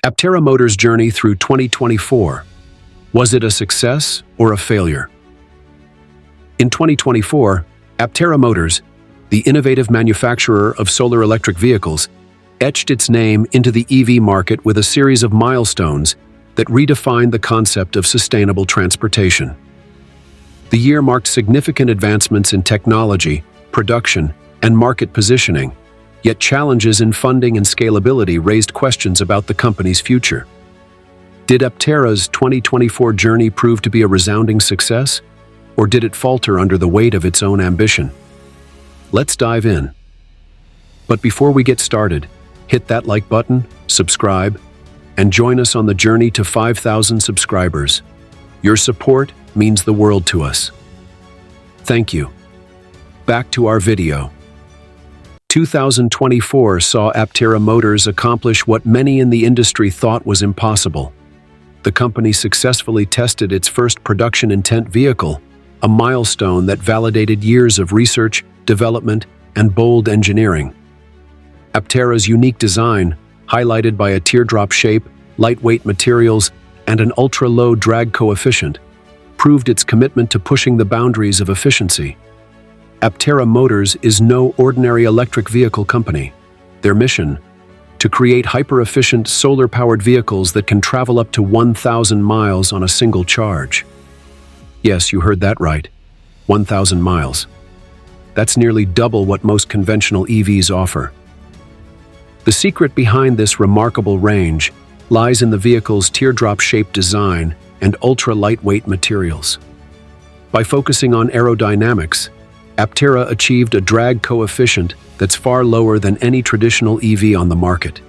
Aptera Motors' journey through 2024. Was it a success or a failure? In 2024, Aptera Motors, the innovative manufacturer of solar electric vehicles, etched its name into the EV market with a series of milestones that redefined the concept of sustainable transportation. The year marked significant advancements in technology, production, and market positioning, yet challenges in funding and scalability raised questions about the company's future. Did Aptera's 2024 journey prove to be a resounding success, or did it falter under the weight of its own ambition? Let's dive in. But before we get started, hit that like button, subscribe, and join us on the journey to 5,000 subscribers. Your support means the world to us. Thank you. Back to our video. 2024 saw Aptera Motors accomplish what many in the industry thought was impossible. The company successfully tested its first production intent vehicle, a milestone that validated years of research, development, and bold engineering. Aptera's unique design, highlighted by a teardrop shape, lightweight materials, and an ultra-low drag coefficient, proved its commitment to pushing the boundaries of efficiency. Aptera Motors is no ordinary electric vehicle company. Their mission: to create hyper-efficient solar-powered vehicles that can travel up to 1,000 miles on a single charge. Yes, you heard that right. 1,000 miles. That's nearly double what most conventional EVs offer. The secret behind this remarkable range lies in the vehicle's teardrop-shaped design and ultra-lightweight materials. By focusing on aerodynamics, Aptera achieved a drag coefficient that's far lower than any traditional EV on the market.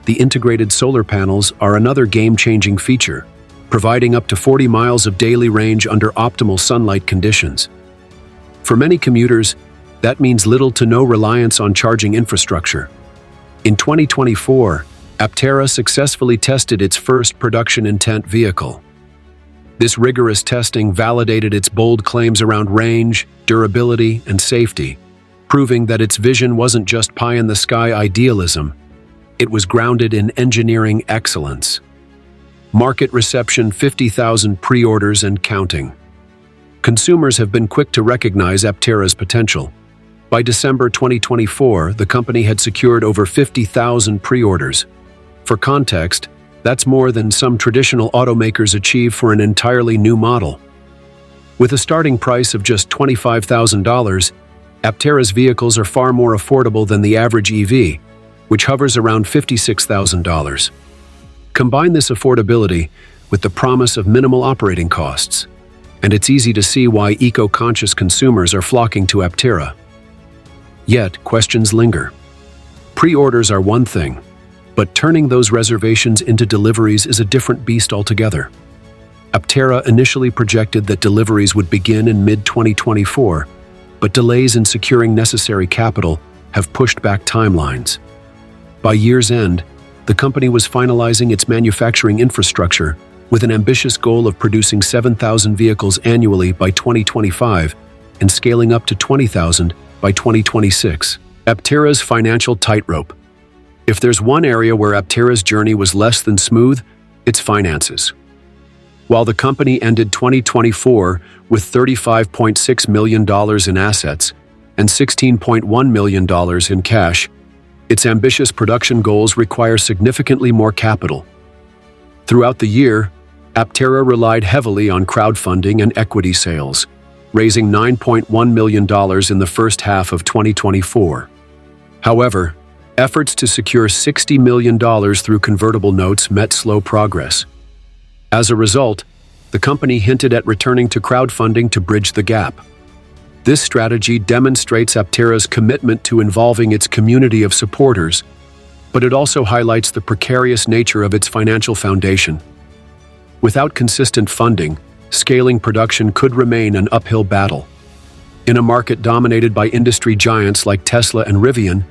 The integrated solar panels are another game-changing feature, providing up to 40 miles of daily range under optimal sunlight conditions. For many commuters, that means little to no reliance on charging infrastructure. In 2024, Aptera successfully tested its first production intent vehicle. This rigorous testing validated its bold claims around range, durability, and safety, proving that its vision wasn't just pie-in-the-sky idealism, it was grounded in engineering excellence. Market reception: 50,000 pre-orders and counting. Consumers have been quick to recognize Aptera's potential. By December 2024, the company had secured over 50,000 pre-orders. For context, that's more than some traditional automakers achieve for an entirely new model. With a starting price of just $25,000, Aptera's vehicles are far more affordable than the average EV, which hovers around $56,000. Combine this affordability with the promise of minimal operating costs, and it's easy to see why eco-conscious consumers are flocking to Aptera. Yet, questions linger. Pre-orders are one thing, but turning those reservations into deliveries is a different beast altogether. Aptera initially projected that deliveries would begin in mid-2024, but delays in securing necessary capital have pushed back timelines. By year's end, the company was finalizing its manufacturing infrastructure with an ambitious goal of producing 7,000 vehicles annually by 2025 and scaling up to 20,000 by 2026. Aptera's financial tightrope. If there's one area where Aptera's journey was less than smooth, it's finances. While the company ended 2024 with $35.6 million in assets and $16.1 million in cash, its ambitious production goals require significantly more capital. Throughout the year, Aptera relied heavily on crowdfunding and equity sales, raising $9.1 million in the first half of 2024. However, efforts to secure $60 million through convertible notes met slow progress. As a result, the company hinted at returning to crowdfunding to bridge the gap. This strategy demonstrates Aptera's commitment to involving its community of supporters, but it also highlights the precarious nature of its financial foundation. Without consistent funding, scaling production could remain an uphill battle. In a market dominated by industry giants like Tesla and Rivian,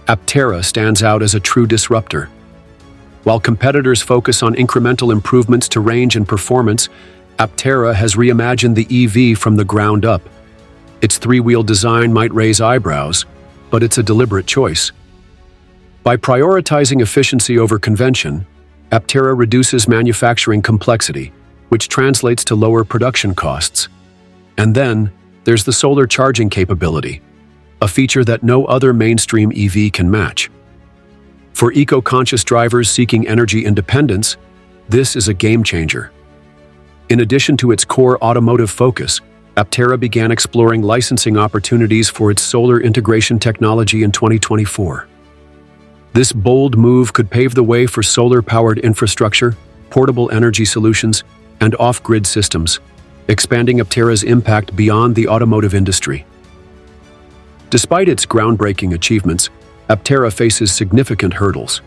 Aptera stands out as a true disruptor. While competitors focus on incremental improvements to range and performance, Aptera has reimagined the EV from the ground up. Its three-wheel design might raise eyebrows, but it's a deliberate choice. By prioritizing efficiency over convention, Aptera reduces manufacturing complexity, which translates to lower production costs. And then, there's the solar charging capability, a feature that no other mainstream EV can match. For eco-conscious drivers seeking energy independence, this is a game-changer. In addition to its core automotive focus, Aptera began exploring licensing opportunities for its solar integration technology in 2024. This bold move could pave the way for solar-powered infrastructure, portable energy solutions, and off-grid systems, expanding Aptera's impact beyond the automotive industry. Despite its groundbreaking achievements, Aptera faces significant hurdles.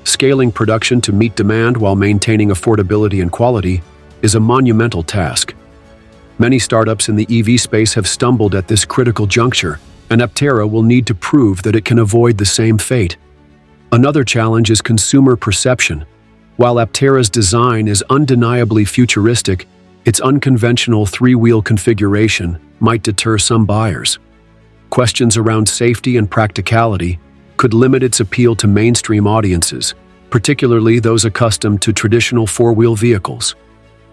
Scaling production to meet demand while maintaining affordability and quality is a monumental task. Many startups in the EV space have stumbled at this critical juncture, and Aptera will need to prove that it can avoid the same fate. Another challenge is consumer perception. While Aptera's design is undeniably futuristic, its unconventional three-wheel configuration might deter some buyers. Questions around safety and practicality could limit its appeal to mainstream audiences, particularly those accustomed to traditional four-wheel vehicles.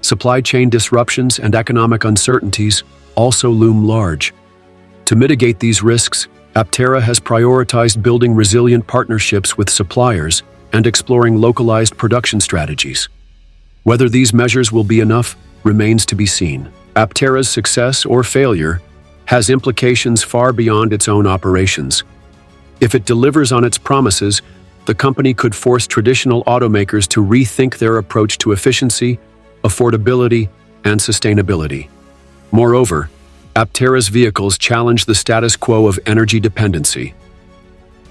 Supply chain disruptions and economic uncertainties also loom large. To mitigate these risks, Aptera has prioritized building resilient partnerships with suppliers and exploring localized production strategies. Whether these measures will be enough remains to be seen. Aptera's success or failure has implications far beyond its own operations. If it delivers on its promises, the company could force traditional automakers to rethink their approach to efficiency, affordability, and sustainability. Moreover, Aptera's vehicles challenge the status quo of energy dependency.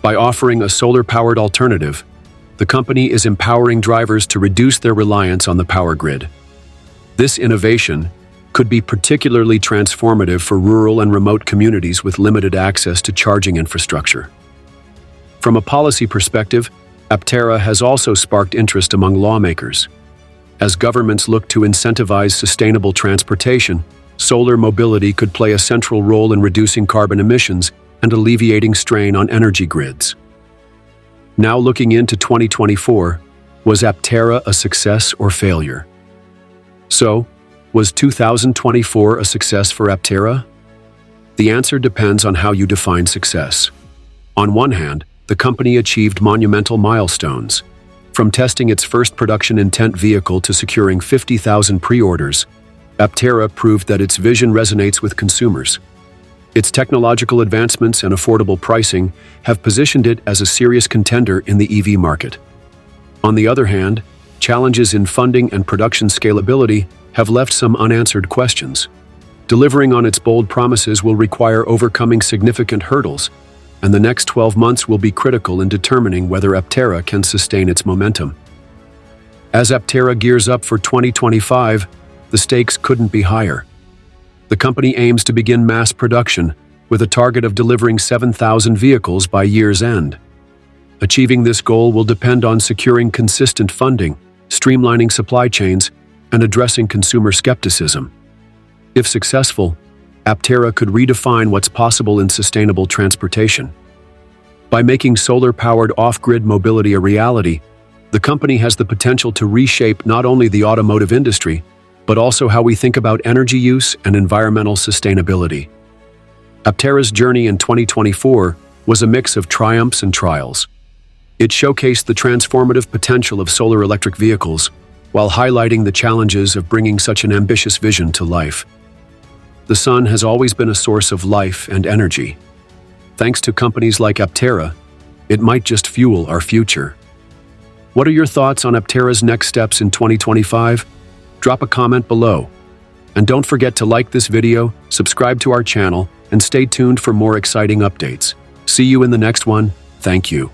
By offering a solar-powered alternative, the company is empowering drivers to reduce their reliance on the power grid. This innovation could be particularly transformative for rural and remote communities with limited access to charging infrastructure. From a policy perspective, Aptera has also sparked interest among lawmakers. As governments look to incentivize sustainable transportation, solar mobility could play a central role in reducing carbon emissions and alleviating strain on energy grids. Now looking into 2024, was Aptera a success or failure? So, was 2024 a success for Aptera? The answer depends on how you define success. On one hand, the company achieved monumental milestones. From testing its first production intent vehicle to securing 50,000 pre-orders, Aptera proved that its vision resonates with consumers. Its technological advancements and affordable pricing have positioned it as a serious contender in the EV market. On the other hand, challenges in funding and production scalability have left some unanswered questions. Delivering on its bold promises will require overcoming significant hurdles, and the next 12 months will be critical in determining whether Aptera can sustain its momentum. As Aptera gears up for 2025, the stakes couldn't be higher. The company aims to begin mass production with a target of delivering 7,000 vehicles by year's end. Achieving this goal will depend on securing consistent funding, streamlining supply chains, and addressing consumer skepticism. If successful, Aptera could redefine what's possible in sustainable transportation. By making solar-powered off-grid mobility a reality, the company has the potential to reshape not only the automotive industry, but also how we think about energy use and environmental sustainability. Aptera's journey in 2024 was a mix of triumphs and trials. It showcased the transformative potential of solar electric vehicles, while highlighting the challenges of bringing such an ambitious vision to life. The sun has always been a source of life and energy. Thanks to companies like Aptera, it might just fuel our future. What are your thoughts on Aptera's next steps in 2025? Drop a comment below. And don't forget to like this video, subscribe to our channel, and stay tuned for more exciting updates. See you in the next one. Thank you.